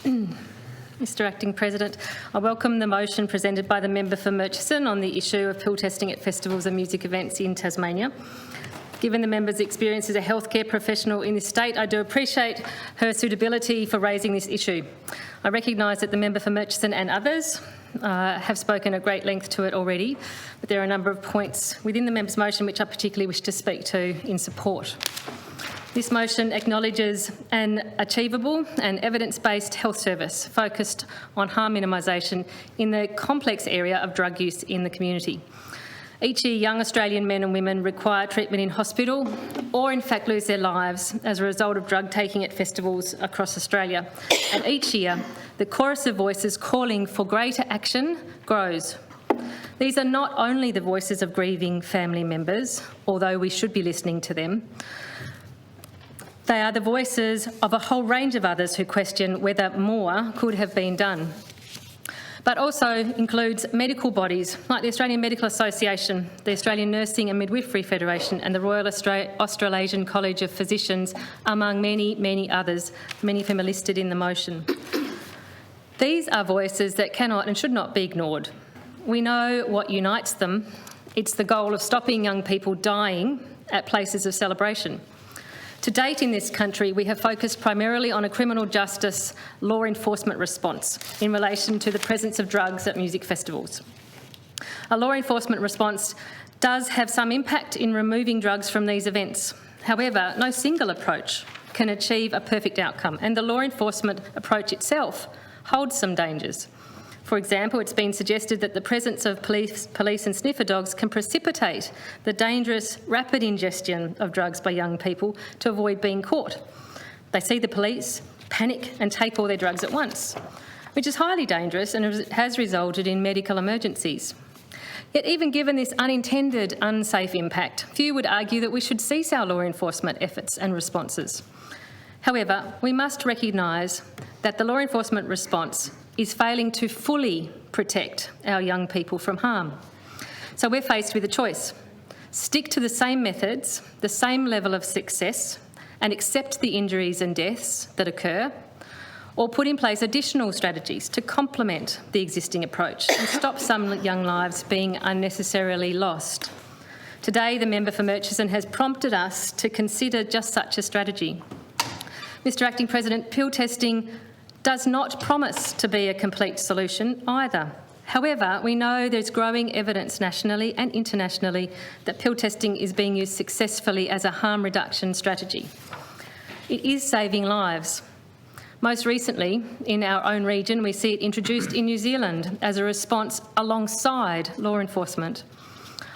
Mr Acting President, I welcome the motion presented by the member for Murchison on the issue of pill testing at festivals and music events in Tasmania. Given the member's experience as a healthcare professional in this state, I do appreciate her suitability for raising this issue. I recognise that the member for Murchison and others have spoken at great length to it already, but there are a number of points within the member's motion which I particularly wish to speak to in support. This motion acknowledges an achievable and evidence-based health service focused on harm minimisation in the complex area of drug use in the community. Each year, young Australian men and women require treatment in hospital or in fact lose their lives as a result of drug taking at festivals across Australia. And each year, the chorus of voices calling for greater action grows. These are not only the voices of grieving family members, although we should be listening to them. They are the voices of a whole range of others who question whether more could have been done, but also includes medical bodies like the Australian Medical Association, the Australian Nursing and Midwifery Federation and the Royal Australasian College of Physicians, among many, many others, many of whom are listed in the motion. These are voices that cannot and should not be ignored. We know what unites them. It's the goal of stopping young people dying at places of celebration. To date in this country, we have focused primarily on a criminal justice law enforcement response in relation to the presence of drugs at music festivals. A law enforcement response does have some impact in removing drugs from these events. However, no single approach can achieve a perfect outcome, and the law enforcement approach itself holds some dangers. For example, it's been suggested that the presence of police and sniffer dogs can precipitate the dangerous, rapid ingestion of drugs by young people to avoid being caught. They see the police, panic and take all their drugs at once, which is highly dangerous and has resulted in medical emergencies. Yet even given this unintended, unsafe impact, few would argue that we should cease our law enforcement efforts and responses. However, we must recognise that the law enforcement response is failing to fully protect our young people from harm. So we're faced with a choice: stick to the same methods, the same level of success, and accept the injuries and deaths that occur, or put in place additional strategies to complement the existing approach and stop some young lives being unnecessarily lost. Today, the member for Murchison has prompted us to consider just such a strategy. Mr Acting President, pill testing does not promise to be a complete solution either. However, we know there's growing evidence nationally and internationally that pill testing is being used successfully as a harm reduction strategy. It is saving lives. Most recently, in our own region, we see it introduced in New Zealand as a response alongside law enforcement.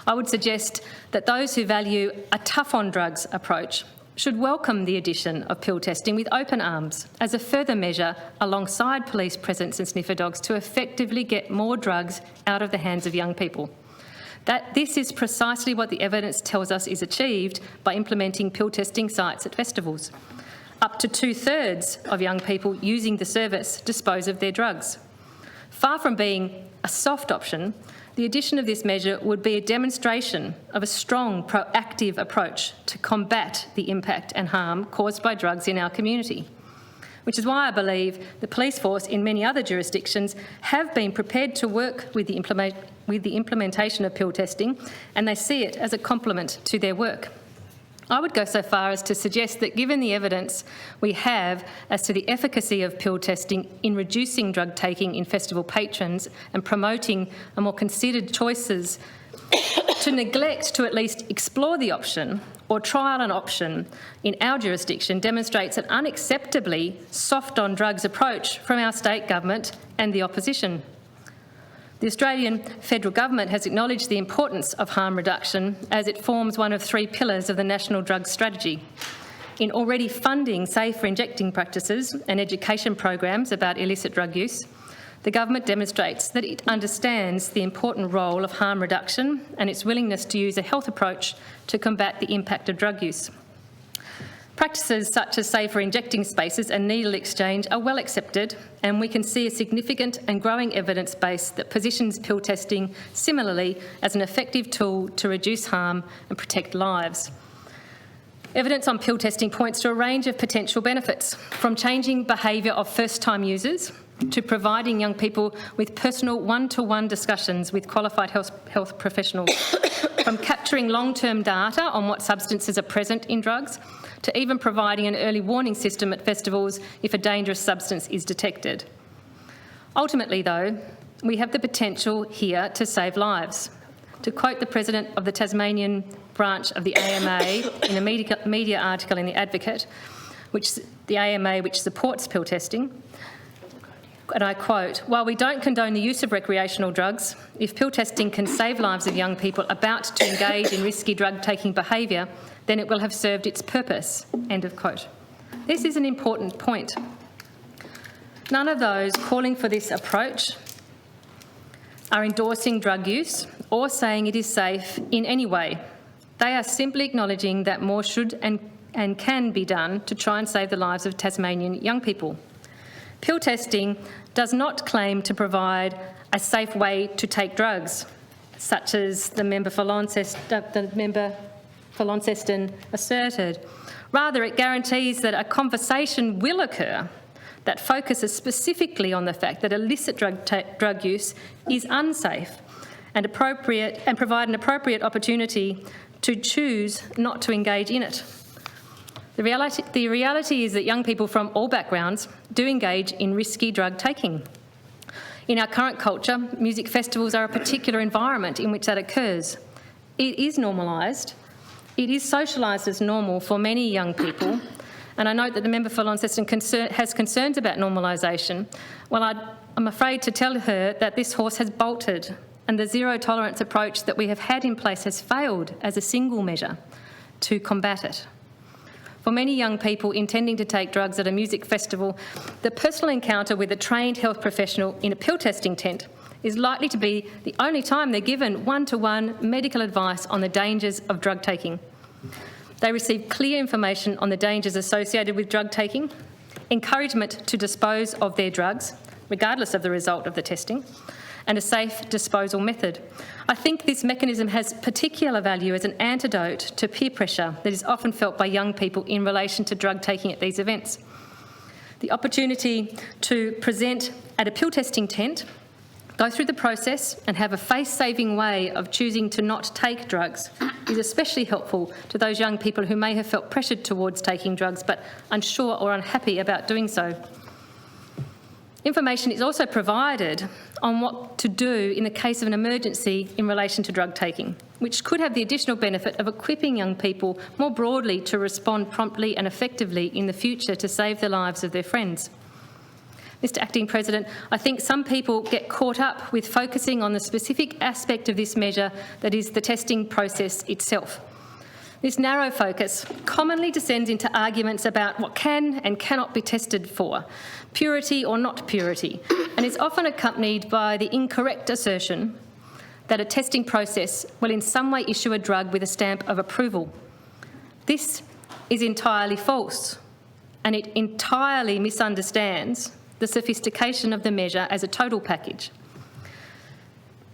I would suggest that those who value a tough-on-drugs approach should welcome the addition of pill testing with open arms as a further measure alongside police presence and sniffer dogs to effectively get more drugs out of the hands of young people. This is precisely what the evidence tells us is achieved by implementing pill testing sites at festivals. Up to 2/3 of young people using the service dispose of their drugs. Far from being a soft option, the addition of this measure would be a demonstration of a strong, proactive approach to combat the impact and harm caused by drugs in our community, which is why I believe the police force in many other jurisdictions have been prepared to work with the implementation of pill testing, and they see it as a complement to their work. I would go so far as to suggest that given the evidence we have as to the efficacy of pill testing in reducing drug taking in festival patrons and promoting a more considered choices, to neglect to at least explore the option or trial an option in our jurisdiction demonstrates an unacceptably soft on drugs approach from our state government and the opposition. The Australian federal government has acknowledged the importance of harm reduction as it forms one of 3 pillars of the National Drug Strategy. In already funding safer injecting practices and education programs about illicit drug use, the government demonstrates that it understands the important role of harm reduction and its willingness to use a health approach to combat the impact of drug use. Practices such as safer injecting spaces and needle exchange are well accepted, and we can see a significant and growing evidence base that positions pill testing similarly as an effective tool to reduce harm and protect lives. Evidence on pill testing points to a range of potential benefits, from changing behaviour of first-time users to providing young people with personal one-to-one discussions with qualified health professionals, from capturing long-term data on what substances are present in drugs to even providing an early warning system at festivals if a dangerous substance is detected. Ultimately, though, we have the potential here to save lives. To quote the President of the Tasmanian branch of the AMA in a media article in The Advocate, which supports pill testing, and I quote, "While we don't condone the use of recreational drugs, if pill testing can save lives of young people about to engage in risky drug-taking behaviour, then it will have served its purpose." End of quote. This is an important point. None of those calling for this approach are endorsing drug use or saying it is safe in any way. They are simply acknowledging that more should and can be done to try and save the lives of Tasmanian young people. Pill testing does not claim to provide a safe way to take drugs, such as the member for Launceston asserted. Rather, it guarantees that a conversation will occur that focuses specifically on the fact that illicit drug use is unsafe and provide an appropriate opportunity to choose not to engage in it. The reality is that young people from all backgrounds do engage in risky drug taking. In our current culture, music festivals are a particular environment in which that occurs. It is normalised. It is socialised as normal for many young people. And I note that the member for Launceston has concerns about normalisation. Well, I'm afraid to tell her that this horse has bolted, and the zero tolerance approach that we have had in place has failed as a single measure to combat it. For many young people intending to take drugs at a music festival, the personal encounter with a trained health professional in a pill testing tent is likely to be the only time they're given one-to-one medical advice on the dangers of drug taking. They receive clear information on the dangers associated with drug taking, encouragement to dispose of their drugs, regardless of the result of the testing, and a safe disposal method. I think this mechanism has particular value as an antidote to peer pressure that is often felt by young people in relation to drug taking at these events. The opportunity to present at a pill testing tent, go through the process and have a face-saving way of choosing to not take drugs is especially helpful to those young people who may have felt pressured towards taking drugs but unsure or unhappy about doing so. Information is also provided on what to do in the case of an emergency in relation to drug taking, which could have the additional benefit of equipping young people more broadly to respond promptly and effectively in the future to save the lives of their friends. Mr Acting President, I think some people get caught up with focusing on the specific aspect of this measure that is the testing process itself. This narrow focus commonly descends into arguments about what can and cannot be tested for, purity or not purity, and is often accompanied by the incorrect assertion that a testing process will in some way issue a drug with a stamp of approval. This is entirely false, and it entirely misunderstands the sophistication of the measure as a total package.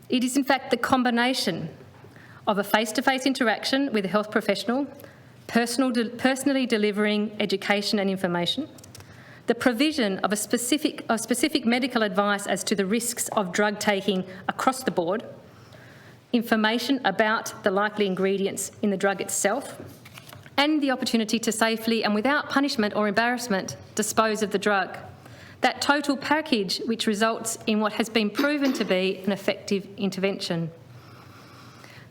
It is in fact the combination of a face-to-face interaction with a health professional, personally delivering education and information, the provision of specific medical advice as to the risks of drug taking across the board, information about the likely ingredients in the drug itself, and the opportunity to safely and without punishment or embarrassment dispose of the drug. That total package which results in what has been proven to be an effective intervention.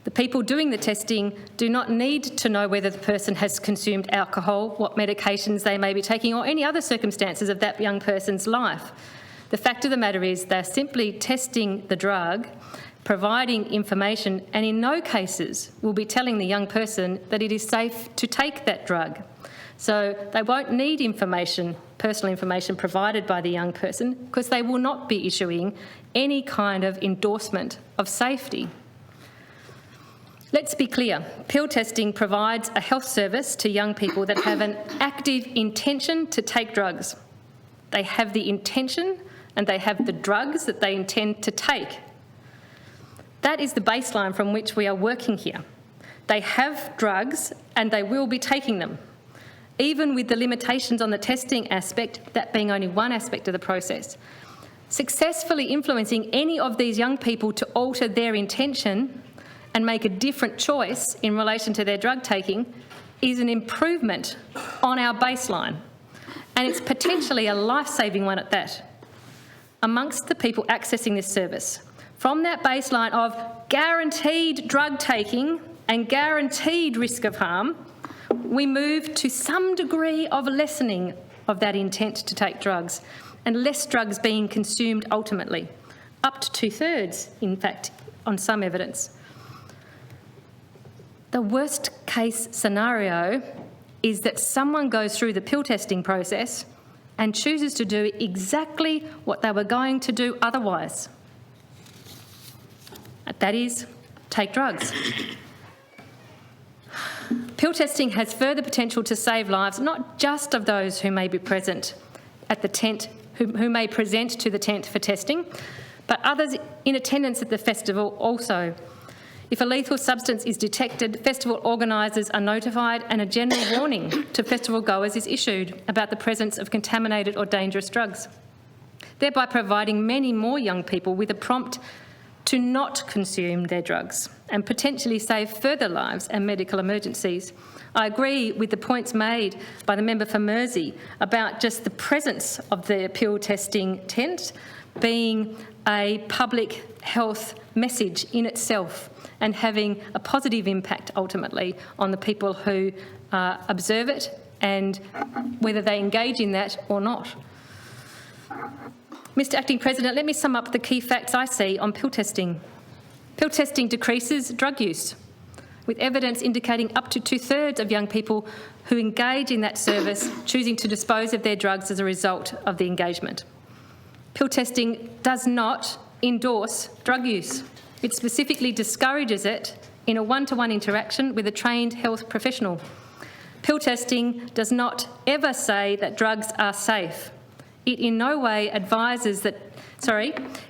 The people doing the testing do not need to know whether the person has consumed alcohol, what medications they may be taking, or any other circumstances of that young person's life. The fact of the matter is they're simply testing the drug, providing information, and in no cases will be telling the young person that it is safe to take that drug. So they won't need information, personal information provided by the young person, because they will not be issuing any kind of endorsement of safety. Let's be clear, pill testing provides a health service to young people that have an active intention to take drugs. They have the intention and they have the drugs that they intend to take. That is the baseline from which we are working here. They have drugs and they will be taking them, even with the limitations on the testing aspect, that being only one aspect of the process. Successfully influencing any of these young people to alter their intention and make a different choice in relation to their drug taking is an improvement on our baseline, and it's potentially a life-saving one at that. Amongst the people accessing this service, from that baseline of guaranteed drug taking and guaranteed risk of harm, we move to some degree of lessening of that intent to take drugs and less drugs being consumed ultimately, up to 2/3, in fact, on some evidence. The worst case scenario is that someone goes through the pill testing process and chooses to do exactly what they were going to do otherwise. That is, take drugs. Pill testing has further potential to save lives, not just of those who may be present at the tent, who may present to the tent for testing, but others in attendance at the festival also. If a lethal substance is detected, festival organisers are notified and a general warning to festival goers is issued about the presence of contaminated or dangerous drugs, thereby providing many more young people with a prompt to not consume their drugs and potentially save further lives and medical emergencies. I agree with the points made by the member for Mersey about just the presence of the pill testing tent being a public health message in itself and having a positive impact ultimately on the people who observe it and whether they engage in that or not. Mr Acting President, let me sum up the key facts I see on pill testing. Pill testing decreases drug use, with evidence indicating up to 2/3 of young people who engage in that service choosing to dispose of their drugs as a result of the engagement. Pill testing does not endorse drug use. It specifically discourages it in a one-to-one interaction with a trained health professional. Pill testing does not ever say that drugs are safe. It in no way advises that,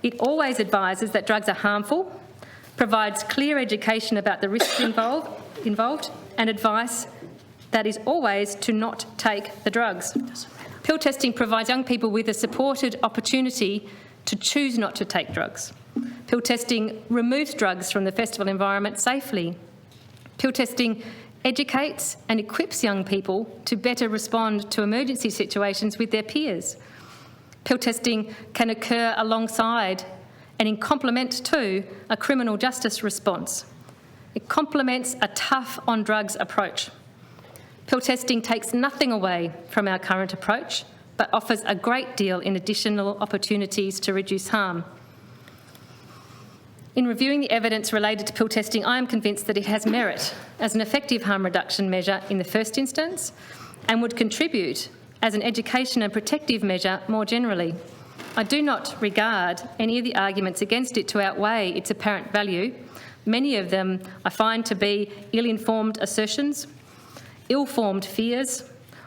it always advises that drugs are harmful, provides clear education about the risks involved and advice that is always to not take the drugs. Pill testing provides young people with a supported opportunity to choose not to take drugs. Pill testing removes drugs from the festival environment safely. Pill testing educates and equips young people to better respond to emergency situations with their peers. Pill testing can occur alongside and in complement to a criminal justice response. It complements a tough on drugs approach. Pill testing takes nothing away from our current approach, but offers a great deal in additional opportunities to reduce harm. In reviewing the evidence related to pill testing, I am convinced that it has merit as an effective harm reduction measure in the first instance and would contribute as an education and protective measure more generally. I do not regard any of the arguments against it to outweigh its apparent value. Many of them I find to be ill-informed assertions, ill-formed fears,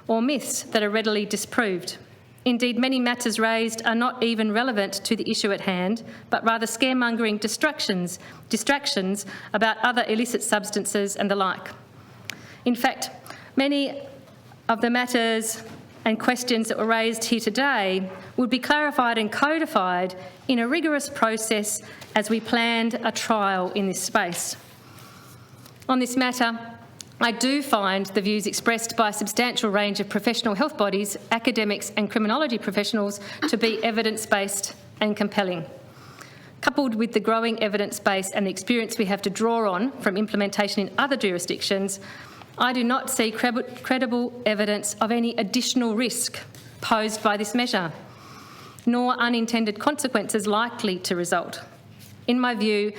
or myths that are readily disproved. Indeed, many matters raised are not even relevant to the issue at hand, but rather scaremongering distractions about other illicit substances and the like. In fact, many of the matters and questions that were raised here today would be clarified and codified in a rigorous process as we planned a trial in this space. On this matter, I do find the views expressed by a substantial range of professional health bodies, academics and criminology professionals to be evidence-based and compelling. Coupled with the growing evidence base and the experience we have to draw on from implementation in other jurisdictions, I do not see credible evidence of any additional risk posed by this measure, nor unintended consequences likely to result. In my view,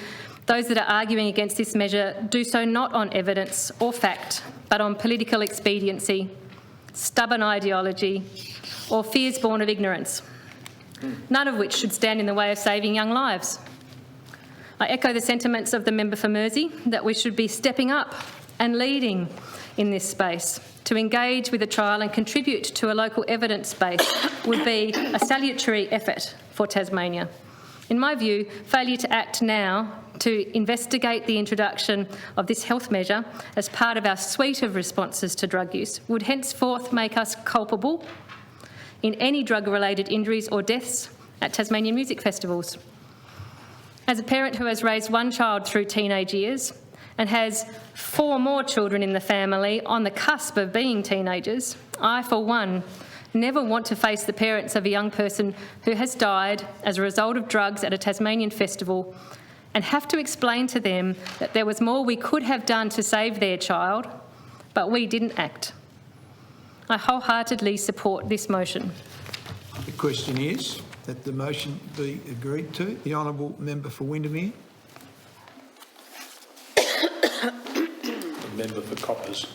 those that are arguing against this measure do so not on evidence or fact, but on political expediency, stubborn ideology, or fears born of ignorance, none of which should stand in the way of saving young lives. I echo the sentiments of the member for Mersey that we should be stepping up and leading in this space. To engage with a trial and contribute to a local evidence base would be a salutary effort for Tasmania. In my view, failure to act now to investigate the introduction of this health measure as part of our suite of responses to drug use would henceforth make us culpable in any drug-related injuries or deaths at Tasmanian music festivals. As a parent who has raised one child through teenage years and has 4 more children in the family on the cusp of being teenagers, I, for one, never want to face the parents of a young person who has died as a result of drugs at a Tasmanian festival and have to explain to them that there was more we could have done to save their child, but we didn't act. I wholeheartedly support this motion. The question is that the motion be agreed to. The honourable member for Windermere. The member for Coppers.